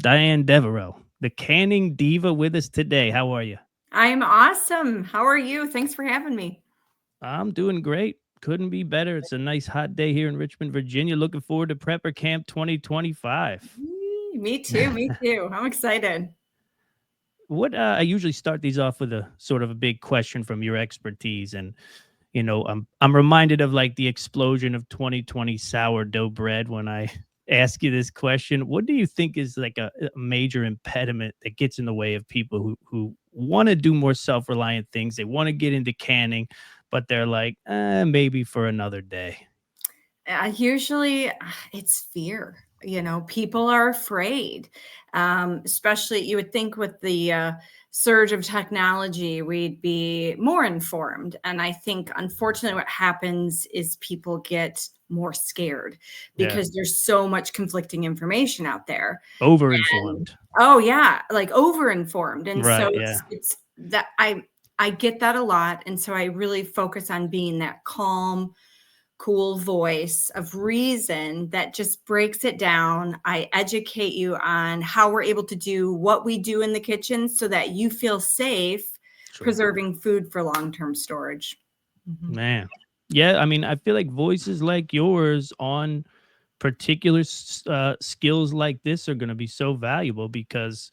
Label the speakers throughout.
Speaker 1: Diane Devereaux, the Canning Diva, with us today. How are you?
Speaker 2: I'm awesome. How are you? Thanks for having me.
Speaker 1: I'm doing great. Couldn't be better. It's a nice hot day here in Richmond, Virginia. Looking forward to Prepper Camp 2025.
Speaker 2: Me too. Me too. I'm excited.
Speaker 1: I usually start these off with a sort of a big question from your expertise, and I'm reminded of like the explosion of 2020 sourdough bread when I ask you this question. What do you think is like a major impediment that gets in the way of people who want to do more self-reliant things? They want to get into canning, but they're like, maybe for another day.
Speaker 2: Usually it's fear. People are afraid, especially you would think with the surge of technology, we'd be more informed. And I think, unfortunately, what happens is people get more scared
Speaker 1: Yeah,
Speaker 2: because there's so much conflicting information out there. And
Speaker 1: over-informed.
Speaker 2: oh yeah, like over-informed. And so
Speaker 1: Right, yeah.
Speaker 2: it's that I get that a lot. And so I really focus on being that calm, cool voice of reason that just breaks it down. I educate you on how we're able to do what we do in the kitchen so that you feel safe
Speaker 1: Sure.
Speaker 2: preserving food for long-term storage. Mhm.
Speaker 1: Man. Yeah, I mean, I feel like voices like yours on particular skills like this are going to be so valuable because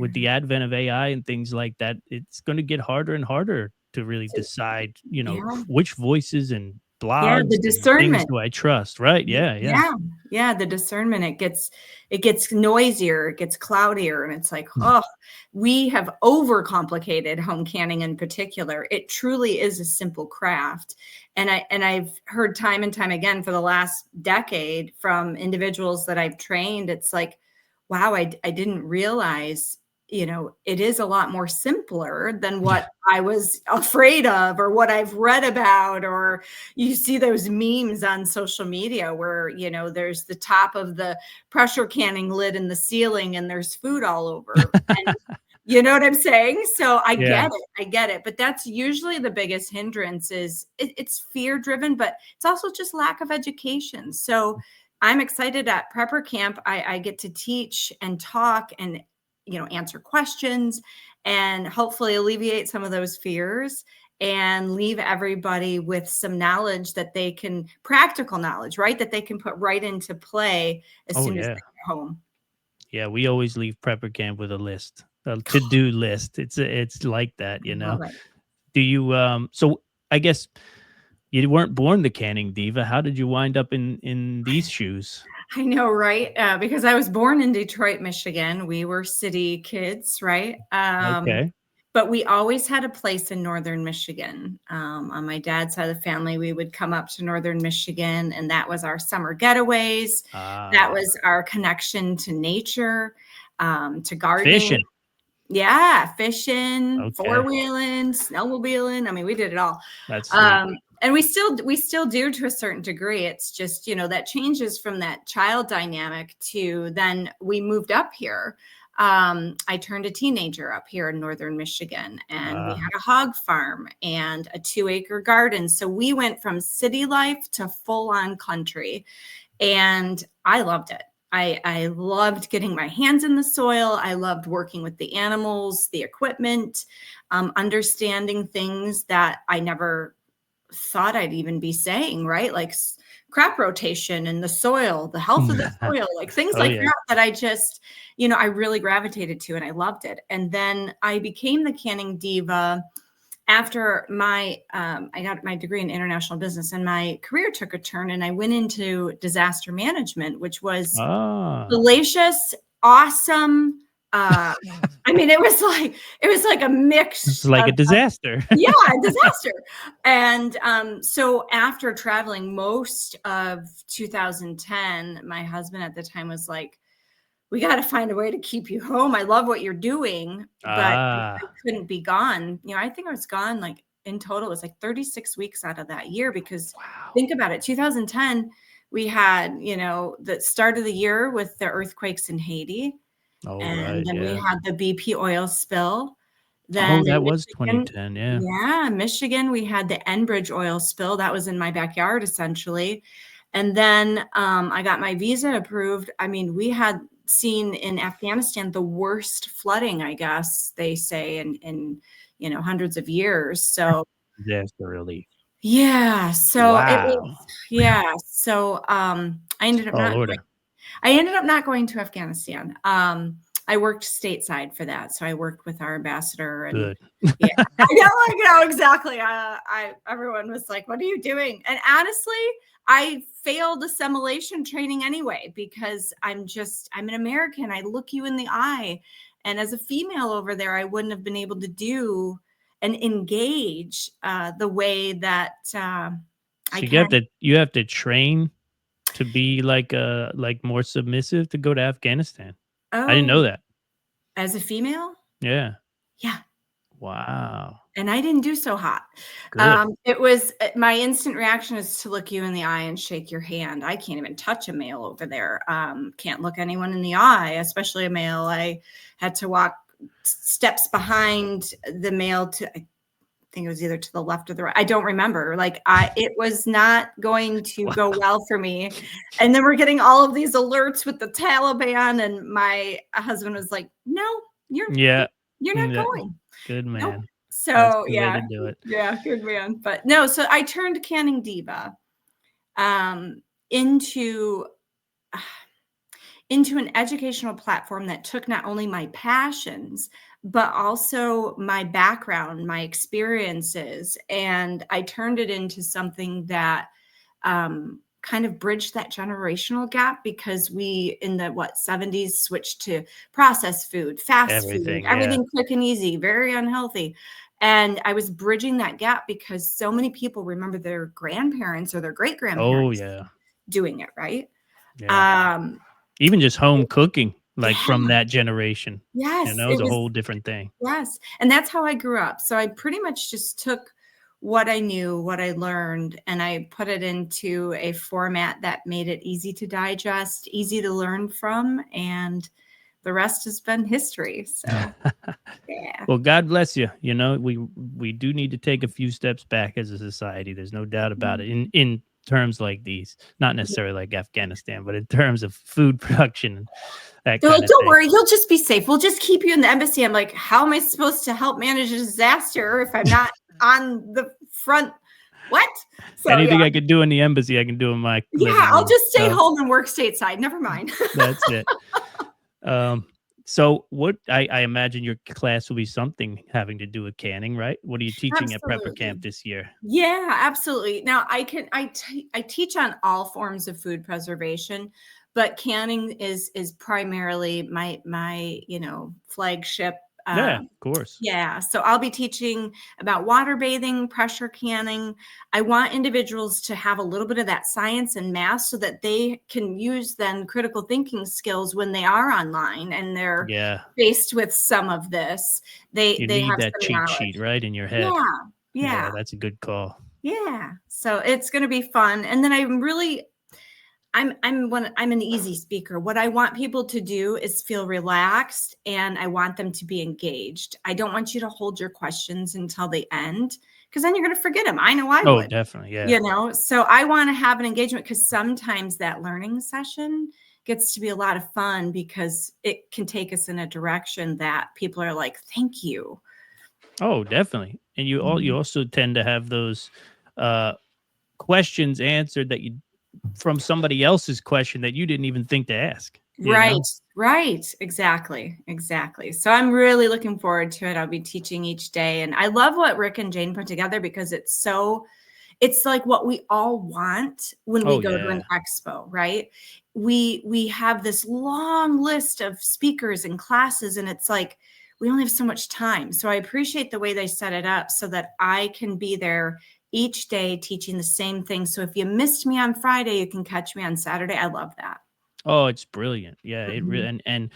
Speaker 1: with
Speaker 2: Yeah.
Speaker 1: the advent of AI and things like that, it's going to get harder and harder to really
Speaker 2: So,
Speaker 1: decide,
Speaker 2: yeah.
Speaker 1: which voices and
Speaker 2: Yeah, the
Speaker 1: blogs and things
Speaker 2: discernment.
Speaker 1: do I trust, right? Yeah, yeah.
Speaker 2: Yeah, yeah, the discernment, it gets noisier, it gets cloudier, and it's like, oh, we have overcomplicated home canning in particular. It truly is a simple craft. And I've heard time and time again for the last decade from individuals that I've trained, it's like, wow, I didn't realize, it is a lot more simpler than what I was afraid of or what I've read about. Or you see those memes on social media where, there's the top of the pressure canning lid in the ceiling and there's food all over. And you know what I'm saying? So I
Speaker 1: Yeah.
Speaker 2: get it. I get it. But that's usually the biggest hindrance is it's fear driven, but it's also just lack of education. So I'm excited at Prepper Camp. I get to teach and talk and, answer questions and hopefully alleviate some of those fears and leave everybody with some knowledge that they can, practical knowledge, right? That they can put right into play as
Speaker 1: Oh,
Speaker 2: soon as they
Speaker 1: yeah.
Speaker 2: get home.
Speaker 1: Yeah, we always leave prepper camp with a list, a to-do list. It's like that,
Speaker 2: I love it.
Speaker 1: Do you so I guess you weren't born the canning diva. How did you wind up in these shoes?
Speaker 2: I know, right? Because I was born in Detroit, Michigan. We were city kids, right?
Speaker 1: Okay.
Speaker 2: But we always had a place in northern Michigan. On my dad's side of the family, we would come up to northern Michigan, and that was our summer getaways. That
Speaker 1: Ah,
Speaker 2: was our connection to nature, to gardening.
Speaker 1: fishing.
Speaker 2: Yeah, fishing,
Speaker 1: Okay.
Speaker 2: four-wheeling, snowmobiling. I mean, we did it all.
Speaker 1: That's sweet.
Speaker 2: And we still do to a certain degree. It's just, that changes from that child dynamic to then we moved up here. I turned a teenager up here in northern Michigan, and we
Speaker 1: Ah,
Speaker 2: had a hog farm and a 2-acre garden. So we went from city life to full-on country, and I loved it. I loved getting my hands in the soil. I loved working with the animals, the equipment, understanding things that I never thought I'd even be saying, right? Like crop rotation and the soil, the health of the soil, like things
Speaker 1: oh,
Speaker 2: like
Speaker 1: yeah.
Speaker 2: that I just, I really gravitated to and I loved it. And then I became the Canning Diva after I got my degree in international business, and my career took a turn and I went into disaster management, which was
Speaker 1: Ah.
Speaker 2: salacious, awesome. I mean, it was like a
Speaker 1: It's
Speaker 2: mix
Speaker 1: like
Speaker 2: of
Speaker 1: a disaster.
Speaker 2: yeah, disaster. And so after traveling most of 2010, my husband at the time was like, we got to find a way to keep you home. I love what you're doing, but I
Speaker 1: Ah,
Speaker 2: couldn't be gone. I think I was gone like in total, it was like 36 weeks out of that year because
Speaker 1: wow.
Speaker 2: think about it, 2010, we had, the start of the year with the earthquakes in Haiti.
Speaker 1: Oh,
Speaker 2: And
Speaker 1: right,
Speaker 2: then we
Speaker 1: yeah.
Speaker 2: had the BP oil spill.
Speaker 1: Oh,
Speaker 2: Then in
Speaker 1: that was
Speaker 2: Michigan,
Speaker 1: 2010, yeah.
Speaker 2: yeah, Michigan, we had the Enbridge oil spill. That was in my backyard, essentially. And then I got my visa approved. I mean, we had seen in Afghanistan the worst flooding, I guess they say, in hundreds of years. So
Speaker 1: Disaster relief.
Speaker 2: yeah, so it was
Speaker 1: Wow.
Speaker 2: yeah, so, I ended up
Speaker 1: Tall
Speaker 2: not
Speaker 1: order.
Speaker 2: I ended up not going to Afghanistan. I worked stateside for that, so I worked with our ambassador, and
Speaker 1: Good.
Speaker 2: yeah, I know exactly. I everyone was like, "What are you doing?" And honestly, I failed assimilation training anyway because I'm an American. I look you in the eye, and as a female over there, I wouldn't have been able to do and engage the way that I
Speaker 1: So
Speaker 2: can.
Speaker 1: you have to train to be like more submissive to go to Afghanistan. I didn't know
Speaker 2: Oh,
Speaker 1: that.
Speaker 2: as a female,
Speaker 1: Yeah.
Speaker 2: yeah.
Speaker 1: Wow.
Speaker 2: And I didn't do so hot.
Speaker 1: Good.
Speaker 2: It was my instant reaction is to look you in the eye and shake your hand. I can't even touch a male over there. Can't look anyone in the eye, especially a male. I had to walk steps behind the male to, I think it was either to the left or the right. I don't remember. It was not going to go
Speaker 1: Wow.
Speaker 2: well for me. And then we're getting all of these alerts with the Taliban, and my husband was like, "No, you're
Speaker 1: Yeah.
Speaker 2: you're not
Speaker 1: Yeah.
Speaker 2: going.
Speaker 1: Good
Speaker 2: Nope."
Speaker 1: man. That's
Speaker 2: So,
Speaker 1: the way to
Speaker 2: yeah.
Speaker 1: do it.
Speaker 2: Yeah, good man. But no, so I turned Canning Diva, um, into into an educational platform that took not only my passions, but also my background, my experiences, and I turned it into something that kind of bridged that generational gap because we in the 70s switched to processed food, fast food,
Speaker 1: Everything. Yeah.
Speaker 2: everything quick and easy, very unhealthy. And I was bridging that gap because so many people remember their grandparents or their great
Speaker 1: Oh,
Speaker 2: grandparents
Speaker 1: yeah.
Speaker 2: doing it, right?
Speaker 1: Yeah.
Speaker 2: Um,
Speaker 1: Even just home cooking, like,
Speaker 2: yeah,
Speaker 1: from that generation,
Speaker 2: yes,
Speaker 1: is
Speaker 2: it
Speaker 1: a
Speaker 2: was.
Speaker 1: whole different thing.
Speaker 2: Yes, and that's how I grew up. So I pretty much just took what I knew, what I learned, and I put it into a format that made it easy to digest, easy to learn from, and the rest has been history. So, yeah.
Speaker 1: Well, God bless you. We do need to take a few steps back as a society. There's no doubt about it. In terms like these, not necessarily like Afghanistan, but in terms of food production and that
Speaker 2: They're
Speaker 1: kind
Speaker 2: like,
Speaker 1: of
Speaker 2: "Don't
Speaker 1: thing.
Speaker 2: worry, you'll just be safe. We'll just keep you in the embassy." I'm like, "How am I supposed to help manage a disaster if I'm not on the front?" What? So, yeah.
Speaker 1: Anything I could do in the embassy, I can do in my
Speaker 2: Yeah,
Speaker 1: living
Speaker 2: I'll
Speaker 1: room.
Speaker 2: just stay
Speaker 1: So
Speaker 2: home and work stateside. Never mind.
Speaker 1: that's it. Um, so what I imagine your class will be something having to do with canning, right? What are you teaching at Prepper
Speaker 2: Absolutely.
Speaker 1: Camp this year?
Speaker 2: Yeah, absolutely. Now I teach on all forms of food preservation, but canning is primarily my flagship.
Speaker 1: Yeah, of course.
Speaker 2: Yeah, so I'll be teaching about water bathing, pressure canning. I want individuals to have a little bit of that science and math so that they can use then critical thinking skills when they are online and they're
Speaker 1: Yeah.
Speaker 2: faced with some of this. They
Speaker 1: You
Speaker 2: they
Speaker 1: need
Speaker 2: have
Speaker 1: that
Speaker 2: some
Speaker 1: cheat sheet,
Speaker 2: knowledge.
Speaker 1: right, in your head.
Speaker 2: Yeah. Yeah.
Speaker 1: Yeah, that's a good call.
Speaker 2: Yeah. So it's going to be fun. And then I'm an easy speaker. What I want people to do is feel relaxed and I want them to be engaged. I don't want you to hold your questions until the end because then you're going to forget them. I know I
Speaker 1: Oh,
Speaker 2: would,
Speaker 1: definitely, yeah.
Speaker 2: so I want to have an engagement because sometimes that learning session gets to be a lot of fun because it can take us in a direction that people are like, "Thank you."
Speaker 1: Oh, definitely. And you
Speaker 2: Mhm.
Speaker 1: also tend to have those, uh, questions answered that you from somebody else's question that you didn't even think to ask, you
Speaker 2: Right,
Speaker 1: know?
Speaker 2: right. Exactly, exactly. So I'm really looking forward to it. I'll be teaching each day, and I love what Rick and Jane put together because it's like what we all want when we
Speaker 1: Oh,
Speaker 2: go to an
Speaker 1: yeah.
Speaker 2: expo, right? We have this long list of speakers and classes, and it's like we only have so much time. So I appreciate the way they set it up so that I can be there each day teaching the same thing. So if you missed me on Friday, you can catch me on Saturday. I love that.
Speaker 1: Oh, it's brilliant. Yeah, it really
Speaker 2: Mhm.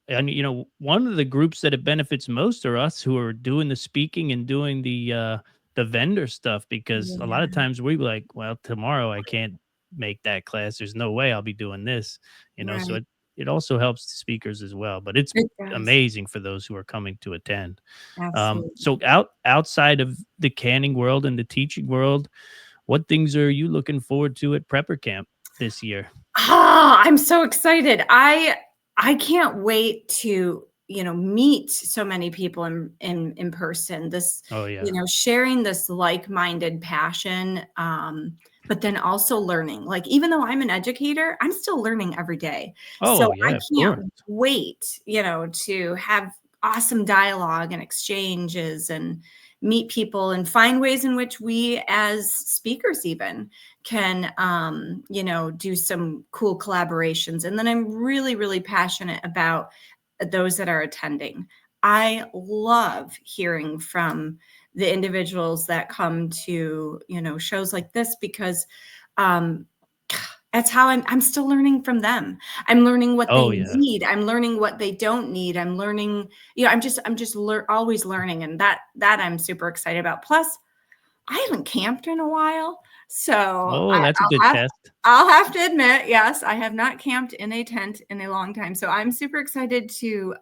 Speaker 1: and one of the groups that it benefits most are us who are doing the speaking and doing the vendor stuff because a lot of
Speaker 2: Yeah,
Speaker 1: times we be like, well, tomorrow I can't make that class. There's no way I'll be doing this. So
Speaker 2: right.
Speaker 1: it also helps the speakers as well, but it's
Speaker 2: It does.
Speaker 1: amazing for those who are coming to attend.
Speaker 2: Absolutely.
Speaker 1: So outside of the canning world and the teaching world, what things are you looking forward to at Prepper Camp this year?
Speaker 2: I'm so excited. I can't wait to, meet so many people in person. This,
Speaker 1: Oh yeah.
Speaker 2: sharing this like-minded passion, but then also learning. Like, even though I'm an educator, I'm still learning every day. So
Speaker 1: Oh
Speaker 2: I
Speaker 1: yeah, of
Speaker 2: can't
Speaker 1: course.
Speaker 2: wait, to have awesome dialogue and exchanges and meet people and find ways in which we as speakers even can do some cool collaborations. And then I'm really, really passionate about those that are attending. I love hearing from the individuals that come to shows like this, because um that's how I'm still learning from them. I'm learning what they
Speaker 1: Oh yeah.
Speaker 2: need. I'm learning what they don't need. I'm learning, I'm just always learning, and that I'm super excited about. Plus, I haven't camped in a while, so
Speaker 1: Oh, that's a good test.
Speaker 2: I'll have to admit, yes, I have not camped in a tent in a long time. So I'm super excited to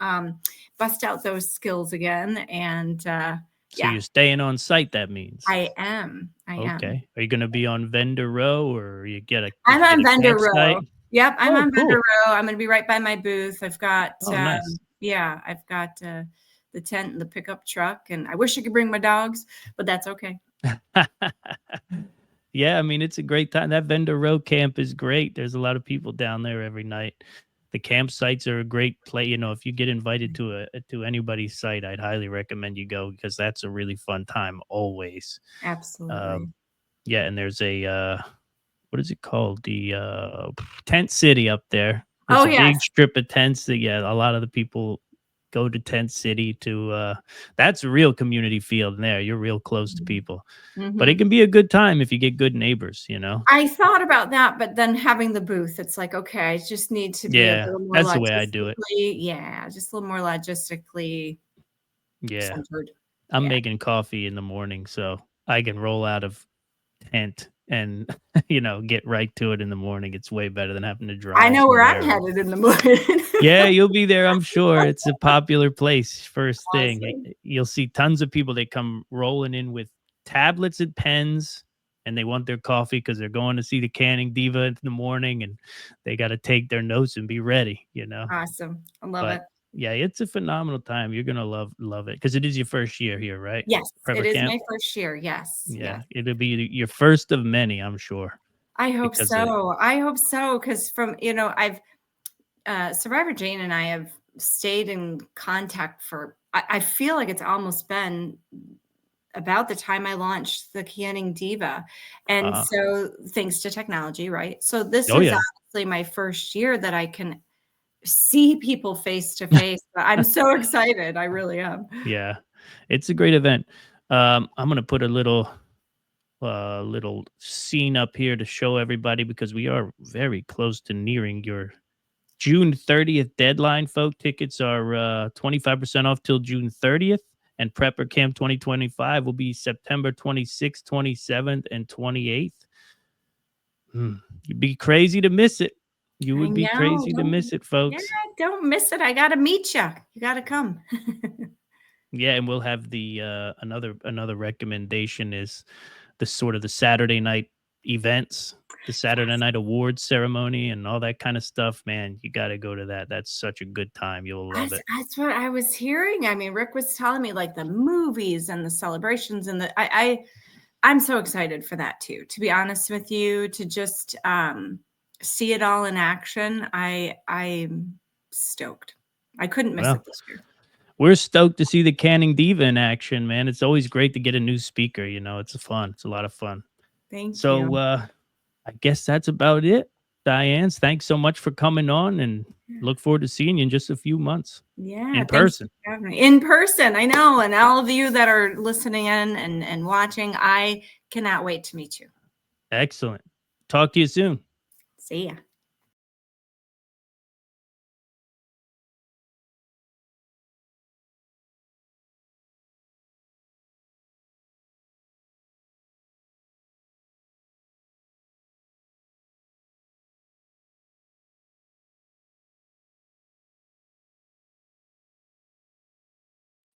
Speaker 2: bust out those skills again. And
Speaker 1: So
Speaker 2: yeah,
Speaker 1: you're staying on site, that means.
Speaker 2: I am. I am.
Speaker 1: Okay. Are you gonna be on vendor row, or did
Speaker 2: I'm
Speaker 1: you get
Speaker 2: on
Speaker 1: a
Speaker 2: vendor row.
Speaker 1: campsite?
Speaker 2: Yep, I'm
Speaker 1: Oh,
Speaker 2: on vendor
Speaker 1: cool.
Speaker 2: row. I'm going to be right by my booth. I've got,
Speaker 1: Oh, nice.
Speaker 2: yeah, I've got the tent and the pickup truck, and I wish I could bring my dogs, but that's okay.
Speaker 1: Yeah, I mean, it's a great time. That vendor row camp is great. There's a lot of people down there every night. The campsites are a great play. If you get invited to anybody's site, I'd highly recommend you go because that's a really fun time always.
Speaker 2: Absolutely.
Speaker 1: Um, yeah, and there's a what is it called? The tent city up there. It's
Speaker 2: Oh,
Speaker 1: a
Speaker 2: yes.
Speaker 1: big strip of tents that a lot of the people go to tent city to that's a real community feel in there. You're real close to people. But it
Speaker 2: Hmm.
Speaker 1: can be a good time if you get good neighbors.
Speaker 2: I thought about that, but then having the booth, it's like, okay, I just need to be a
Speaker 1: Yeah,
Speaker 2: little more
Speaker 1: that's the way I do it.
Speaker 2: logistically, yeah, just a little more logistically
Speaker 1: Yeah.
Speaker 2: centered.
Speaker 1: I'm
Speaker 2: Yeah.
Speaker 1: making coffee in the morning, so I can roll out of tent and, get right to it in the morning. It's way better than having to
Speaker 2: I
Speaker 1: drive
Speaker 2: know where I'm
Speaker 1: somewhere.
Speaker 2: headed in the morning.
Speaker 1: Yeah, you'll be there, I'm sure. It's a popular place, first thing.
Speaker 2: Awesome.
Speaker 1: You'll see tons of people, they come rolling in with tablets and pens, and they want their coffee because 'cause they're going to see the Canning Diva in the morning, and they gotta take their notes and be ready.
Speaker 2: Awesome. I love
Speaker 1: But,
Speaker 2: it.
Speaker 1: yeah, it's a phenomenal time. You're gonna love it because it is your first year here, right?
Speaker 2: Yes, it
Speaker 1: Prepper
Speaker 2: is
Speaker 1: camp?
Speaker 2: my first year. Yes,
Speaker 1: Yeah,
Speaker 2: yes.
Speaker 1: it'll be your first of many, I'm sure,
Speaker 2: I hope
Speaker 1: because of
Speaker 2: so. I hope so, because from, I've Survivor Jane and I have stayed in contact for, I feel like it's almost been about the time I launched the Canning Diva. And
Speaker 1: uh
Speaker 2: so, thanks to technology, right? So this
Speaker 1: Oh,
Speaker 2: is
Speaker 1: yeah.
Speaker 2: honestly my first year that I can see people face to face. I'm so excited. I really am.
Speaker 1: Yeah, it's a great event. I'm gonna put a little scene up here to show everybody because we are very close to nearing your June 30th deadline, folk. Tickets are 25% off till June 30th, and Prepper Camp 2025 will be September 26th, 27th, and 28th. You'd be crazy to miss it. You
Speaker 2: I
Speaker 1: would be
Speaker 2: know.
Speaker 1: crazy to
Speaker 2: Don't,
Speaker 1: miss it,
Speaker 2: yeah,
Speaker 1: folks.
Speaker 2: don't miss it. I got to meet you. You got to come.
Speaker 1: Yeah, and we'll have the another recommendation is the sort of the Saturday night events, the Saturday
Speaker 2: Yes.
Speaker 1: night awards ceremony and all that kind of stuff. Man, you got to go to that. That's such a good time. You'll love it.
Speaker 2: That's what I was hearing. I mean, Rick was telling me like the movies and the celebrations and I'm so excited for that too. To be honest with you, to just see it all in action, I'm stoked. I couldn't miss it
Speaker 1: Well,
Speaker 2: this year.
Speaker 1: we're stoked to see the Canning Diva in action, man. It's always great to get a new speaker. It's fun. It's a lot of fun.
Speaker 2: Thank
Speaker 1: So
Speaker 2: you.
Speaker 1: I guess that's about it. Diane, thanks so much for coming on and look forward to seeing you in just a few months
Speaker 2: Yeah,
Speaker 1: in
Speaker 2: thanks
Speaker 1: person.
Speaker 2: for having me in person. I know, and all of you that are listening in and watching, I cannot wait to meet you.
Speaker 1: Excellent. Talk to you soon.
Speaker 2: See ya.